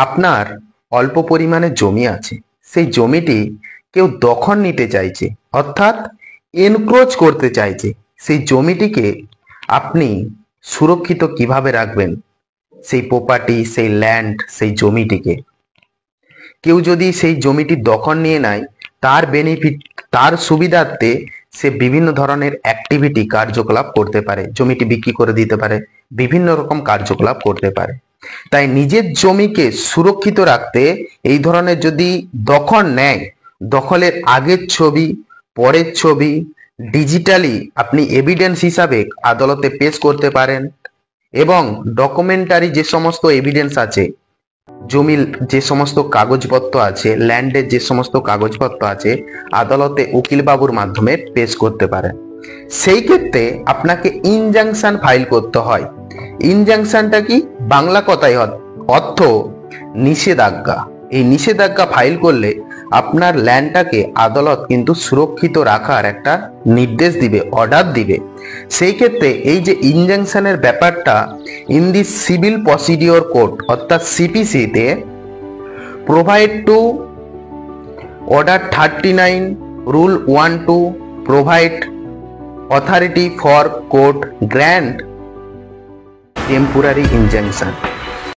আপনার অল্প পরিমাণে জমি আছে, সেই জমিটি কেউ দখল নিতে চাইছে, অর্থাৎ এনক্রোচ করতে চাইছে। সেই জমিটিকে আপনি সুরক্ষিত কিভাবে রাখবেন? সেই প্রপার্টি, সেই ল্যান্ড, সেই জমিটিকে কেউ যদি সেই জমিটি দখল নিয়ে নেয়, তার বেনিফিট, তার সুবিধার্থে সে বিভিন্ন ধরনের অ্যাক্টিভিটি, কার্যকলাপ করতে পারে, জমিটি বিক্রি করে দিতে পারে, বিভিন্ন রকম কার্যকলাপ করতে পারে। তাই নিজের জমিকে সুরক্ষিত রাখতে এই ধরনের যদি দখল নেয়, দখলের আগের ছবি, পরের ছবি ডিজিটালি আপনি এভিডেন্স হিসাবে আদালতে পেশ করতে পারেন, এবং ডকুমেন্টারি যে সমস্ত এভিডেন্স আছে, জমির যে সমস্ত কাগজপত্র আছে, ল্যান্ডের যে সমস্ত কাগজপত্র আছে, আদালতে উকিল বাবুর মাধ্যমে পেশ করতে পারেন। সেই ক্ষেত্রে আপনাকে ইনজাংশন ফাইল করতে হয়। ইনজাংশনটা কি? বাংলা কথায় অর্থ নিষেধাজ্ঞা। এই নিষেধাজ্ঞা ফাইল করলে আপনার ল্যান্ডটাকে আদালত কিন্তু সুরক্ষিত রাখার একটা নির্দেশ দিবে, অর্ডার দিবে। সেই ক্ষেত্রে এই যে ইনজাংশনের ব্যাপারটা, in the civil procedure code অর্থাৎ সিপিসিতে provide to order 39 rule 1-2 provide authority for court grant temporary injunction.